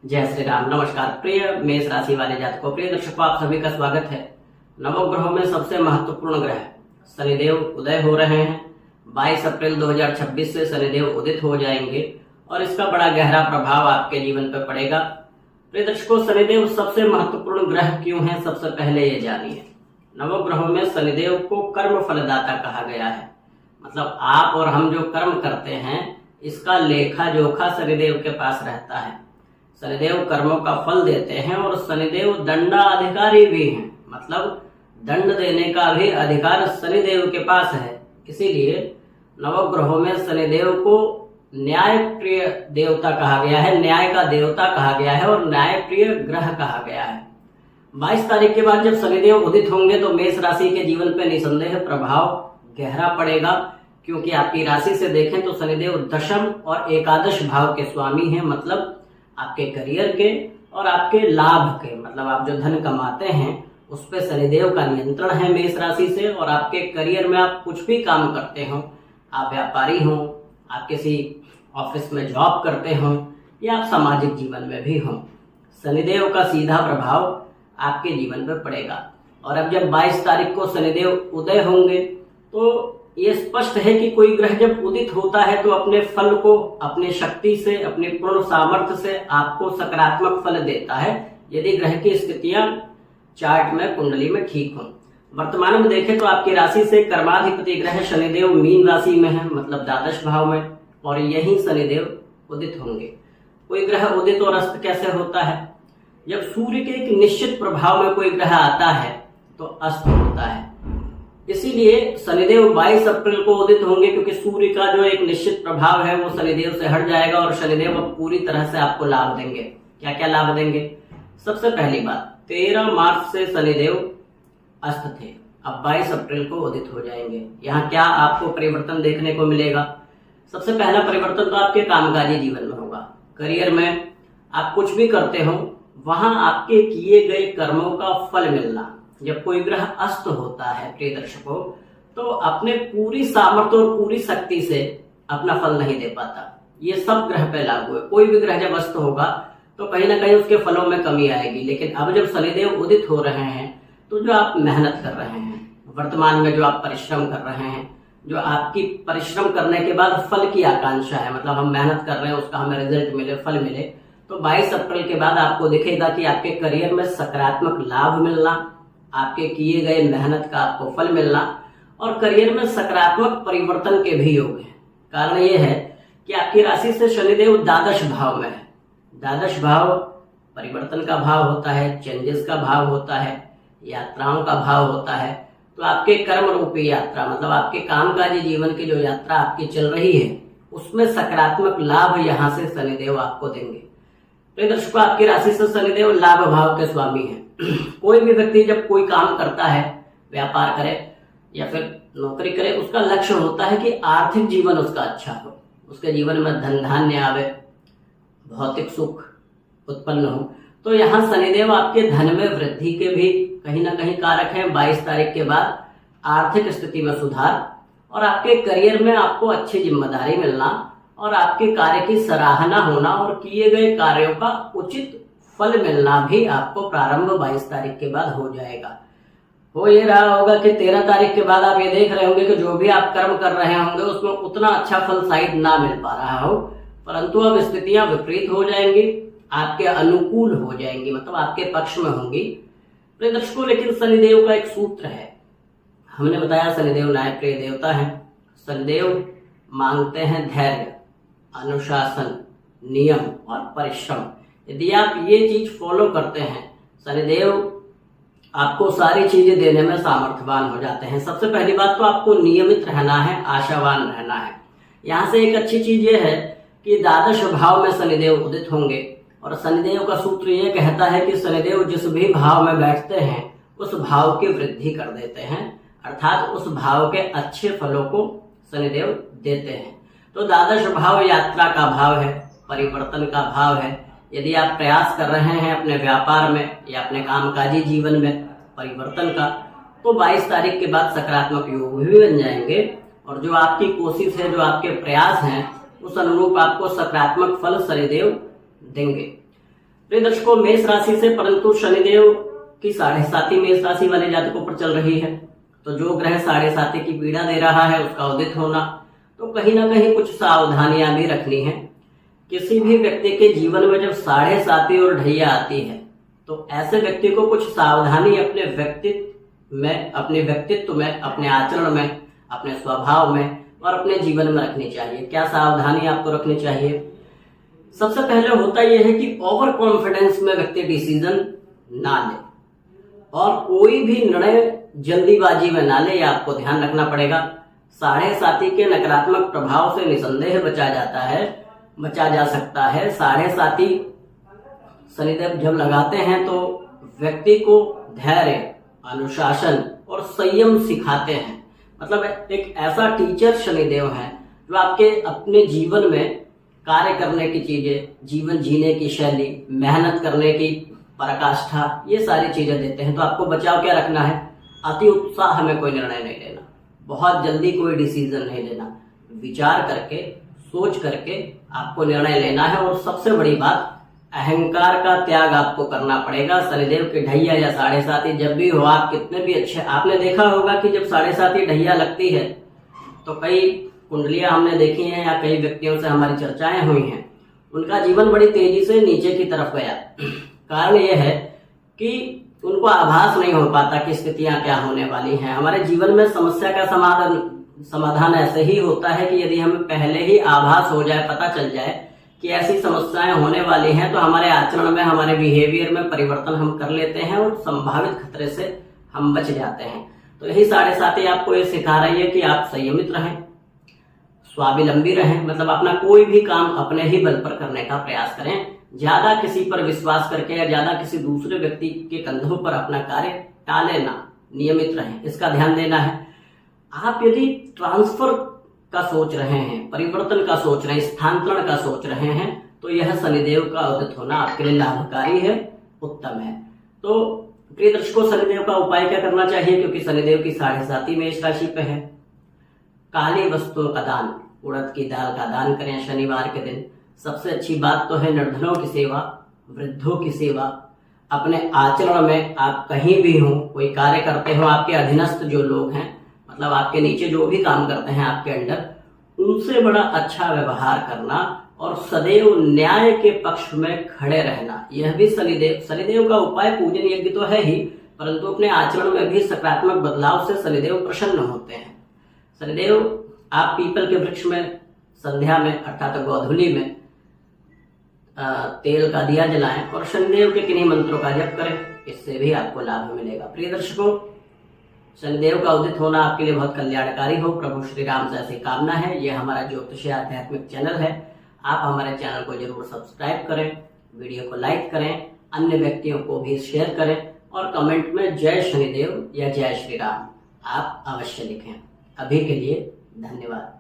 जय श्री राम। नमस्कार प्रिय मेष राशि वाले जातकों, प्रिय दर्शकों, आप सभी का स्वागत है। नवग्रहों में सबसे महत्वपूर्ण ग्रह शनिदेव उदय हो रहे हैं। 22 अप्रैल 2026 से शनिदेव उदित हो जाएंगे और इसका बड़ा गहरा प्रभाव आपके जीवन पर पड़ेगा। प्रिय दर्शकों, शनिदेव सबसे महत्वपूर्ण ग्रह क्यों है, सबसे पहले ये जानिए। नवग्रहों में शनिदेव को कर्म फलदाता कहा गया है। मतलब आप और हम जो कर्म करते हैं इसका लेखा जोखा शनिदेव के पास रहता है। शनिदेव कर्मों का फल देते हैं और शनिदेव दंडाधिकारी भी हैं। मतलब दंड देने का भी अधिकार शनिदेव के पास है। इसीलिए नवग्रहों में शनिदेव को न्याय प्रिय देवता कहा गया है, न्याय का देवता कहा गया है और न्याय प्रिय ग्रह कहा गया है। 22 तारीख के बाद जब शनिदेव उदित होंगे तो मेष राशि के जीवन पर निसंदेह प्रभाव गहरा पड़ेगा, क्योंकि आपकी राशि से देखें तो शनिदेव दशम और एकादश भाव के स्वामी हैं। मतलब आपके करियर के और आपके लाभ के, मतलब आप जो धन कमाते हैं उस पे शनिदेव का नियंत्रण है मेष राशि से। और आपके करियर में आप कुछ भी काम करते हो, आप व्यापारी हो, आप किसी ऑफिस में जॉब करते हो या आप सामाजिक जीवन में भी हो, शनिदेव का सीधा प्रभाव आपके जीवन पर पड़ेगा। और अब जब 22 तारीख को शनिदेव उदय होंगे तो ये स्पष्ट है कि कोई ग्रह जब उदित होता है तो अपने फल को अपनी शक्ति से, अपनी पूर्ण सामर्थ्य से आपको सकारात्मक फल देता है, यदि ग्रह की स्थितियां चार्ट में, कुंडली में ठीक हो। वर्तमान में देखें तो आपकी राशि से कर्माधिपति ग्रह शनिदेव मीन राशि में है, मतलब द्वादश भाव में, और यही शनिदेव उदित होंगे। कोई ग्रह उदित और अस्त कैसे होता है? जब सूर्य के एक निश्चित प्रभाव में कोई ग्रह आता है तो अस्त होता है। इसीलिए शनिदेव 22 अप्रैल को उदित होंगे, क्योंकि सूर्य का जो एक निश्चित प्रभाव है वो शनिदेव से हट जाएगा और शनिदेव अब पूरी तरह से आपको लाभ देंगे। क्या क्या लाभ देंगे? सबसे पहली बात, 13 मार्च से शनिदेव अस्त थे, अब 22 अप्रैल को उदित हो जाएंगे। यहाँ क्या आपको परिवर्तन देखने को मिलेगा? सबसे पहला परिवर्तन तो आपके कामकाजी जीवन में होगा। करियर में आप कुछ भी करते हो वहां आपके किए गए कर्मों का फल मिलना। जब कोई ग्रह अस्त होता है प्रिय दर्शकों, तो अपने पूरी सामर्थ्य और पूरी शक्ति से अपना फल नहीं दे पाता। ये सब ग्रह पे लागू है। कोई भी ग्रह जब अस्त होगा तो कहीं ना कहीं उसके फलों में कमी आएगी। लेकिन अब जब शनिदेव उदित हो रहे हैं तो जो आप मेहनत कर रहे हैं, वर्तमान में जो आप परिश्रम कर रहे हैं, जो आपकी परिश्रम करने के बाद फल की आकांक्षा है, मतलब हम मेहनत कर रहे हैं उसका हमें रिजल्ट मिले, फल मिले, तो 22 अप्रैल के बाद आपको दिखेगा कि आपके करियर में सकारात्मक लाभ मिलना, आपके किए गए मेहनत का आपको फल मिलना और करियर में सकारात्मक परिवर्तन के भी योग हैं। कारण यह है कि आपकी राशि से शनिदेव द्वादश भाव में है। द्वादश भाव परिवर्तन का भाव होता है, चेंजेस का भाव होता है, यात्राओं का भाव होता है। तो आपके कर्म रूपी यात्रा, मतलब आपके कामकाजी जीवन की जो यात्रा आपकी चल रही है उसमें सकारात्मक लाभ यहाँ से शनिदेव आपको देंगे। तो दर्शकों, आपकी राशि से शनिदेव लाभ भाव के स्वामी है। कोई भी व्यक्ति जब कोई काम करता है, व्यापार करे या फिर नौकरी करे, उसका लक्ष्य होता है कि आर्थिक जीवन उसका अच्छा हो, उसके जीवन में धन धान्य आवे, भौतिक सुख उत्पन्न हो। तो यहाँ शनिदेव आपके धन में वृद्धि के भी कहीं ना कहीं कारक हैं। 22 तारीख के बाद आर्थिक स्थिति में सुधार और आपके करियर में आपको अच्छी जिम्मेदारी मिलना और आपके कार्य की सराहना होना और किए गए कार्यों का उचित फल मिलना भी आपको प्रारंभ 22 तारीख के बाद हो जाएगा। हो ये रहा होगा कि 13 तारीख के बाद आप ये देख रहे होंगे कि जो भी आप कर्म कर रहे होंगे उसमें उतना अच्छा फल शायद ना मिल पा रहा हो, परंतु अब स्थितियां विपरीत हो जाएंगी, आपके अनुकूल हो जाएंगी, मतलब आपके पक्ष में होंगी। प्रिय दर्शकों, लेकिन शनिदेव का एक सूत्र है। हमने बताया शनिदेव न्याय प्रिय देवता है। शनिदेव मांगते हैं धैर्य, अनुशासन, नियम और परिश्रम। यदि आप ये चीज फॉलो करते हैं, शनिदेव आपको सारी चीजें देने में सामर्थ्यवान हो जाते हैं। सबसे पहली बात तो आपको नियमित रहना है, आशावान रहना है। यहाँ से एक अच्छी चीज ये है कि द्वादश भाव में शनिदेव उदित होंगे और शनिदेव का सूत्र ये कहता है कि शनिदेव जिस भी भाव में बैठते हैं उस भाव की वृद्धि कर देते हैं, अर्थात उस भाव के अच्छे फलों को शनिदेव देते हैं। तो द्वादश भाव यात्रा का भाव है, परिवर्तन का भाव है। यदि आप प्रयास कर रहे हैं अपने व्यापार में या अपने कामकाजी जीवन में परिवर्तन का, तो 22 तारीख के बाद सकारात्मक योग भी बन जाएंगे और जो आपकी कोशिश है, जो आपके प्रयास हैं, उस अनुरूप आपको सकारात्मक फल शनिदेव देंगे। प्रिय दर्शकों, मेष राशि से परंतु शनिदेव की 7.5 मेष राशि वाले जातकों पर चल रही है, तो जो ग्रह 7.5 की पीड़ा दे रहा है उसका उदित होना, तो कहीं ना कहीं कुछ सावधानियां भी रखनी है। किसी भी व्यक्ति के जीवन में जब 7.5 और ढैया आती है तो ऐसे व्यक्ति को कुछ सावधानी अपने व्यक्तित्व में, अपने आचरण में, अपने स्वभाव में और अपने जीवन में रखनी चाहिए। क्या सावधानी आपको रखनी चाहिए? सबसे पहले होता यह है कि ओवर कॉन्फिडेंस में व्यक्ति डिसीजन ना ले और कोई भी निर्णय जल्दीबाजी में ना ले, यह आपको ध्यान रखना पड़ेगा। 7.5 के नकारात्मक प्रभाव से निसंदेह बचा जा सकता है। 7.5 शनिदेव जब लगाते हैं तो व्यक्ति को धैर्य, अनुशासन और संयम सिखाते हैं। मतलब एक ऐसा टीचर शनिदेव है जो आपके अपने जीवन में कार्य करने की चीजें, जीवन जीने की शैली, मेहनत करने की पराकाष्ठा, ये सारी चीजें देते हैं। तो आपको बचाव क्या रखना है? अति उत्साह में कोई निर्णय नहीं लेना, बहुत जल्दी कोई डिसीजन नहीं लेना, विचार करके, सोच करके आपको निर्णय लेना है। और सबसे बड़ी बात, अहंकार का त्याग आपको करना पड़ेगा। शनिदेव के ढैया या 7.5 जब भी हो, आप कितने भी अच्छे, आपने देखा होगा कि जब 7.5 ढैया लगती है तो कई कुंडलियां हमने देखी हैं या कई व्यक्तियों से हमारी चर्चाएं हुई हैं, उनका जीवन बड़ी तेजी से नीचे की तरफ गया। कारण यह है कि उनको आभास नहीं हो पाता कि स्थितियां क्या होने वाली हैं। हमारे जीवन में समस्या का समाधान ऐसे ही होता है कि यदि हमें पहले ही आभास हो जाए, पता चल जाए कि ऐसी समस्याएं होने वाली हैं, तो हमारे आचरण में, हमारे बिहेवियर में परिवर्तन हम कर लेते हैं और संभावित खतरे से हम बच जाते हैं। तो यही 7.5 आपको ये सिखा रही है कि आप संयमित रहें, स्वावलंबी रहें, मतलब अपना कोई भी काम अपने ही बल पर करने का प्रयास करें। ज्यादा किसी पर विश्वास करके या ज्यादा किसी दूसरे व्यक्ति के कंधों पर अपना कार्य टाले ना, नियमित रहें, इसका ध्यान देना है। आप यदि ट्रांसफर का सोच रहे हैं, परिवर्तन का सोच रहे हैं, स्थानांतरण का सोच रहे हैं, तो यह शनिदेव का उदित होना आपके लिए लाभकारी है, उत्तम है। तो प्रिय दर्शकों, शनिदेव का उपाय क्या करना चाहिए? क्योंकि शनिदेव की 7.5 मेष राशि पे है। काली वस्तुओं का दान, उड़द की दाल का दान करें शनिवार के दिन। सबसे अच्छी बात तो है निर्धनों की सेवा, वृद्धों की सेवा। अपने आचरण में आप कहीं भी हो, कोई कार्य करते हो, आपके अधीनस्थ जो लोग हैं, मतलब आपके नीचे जो भी काम करते हैं आपके अंडर, उनसे बड़ा अच्छा व्यवहार करना और सदैव न्याय के पक्ष में खड़े रहना, यह भी शनिदेव का उपाय। पूजन यज्ञ तो है ही, परंतु अपने आचरण में भी सकारात्मक बदलाव से शनिदेव प्रसन्न होते हैं। शनिदेव, आप पीपल के वृक्ष में संध्या में अर्थात गोधूली में तेल का दिया जलाएं और शनिदेव के किन्हीं मंत्रों का जप करें, इससे भी आपको लाभ मिलेगा। प्रिय दर्शकों, शनिदेव का उदित होना आपके लिए बहुत कल्याणकारी हो, प्रभु श्री राम से ऐसी कामना है। यह हमारा ज्योतिषीय आध्यात्मिक चैनल है। आप हमारे चैनल को जरूर सब्सक्राइब करें, वीडियो को लाइक करें, अन्य व्यक्तियों को भी शेयर करें और कमेंट में जय शनिदेव या जय श्री राम आप अवश्य लिखें। अभी के लिए धन्यवाद।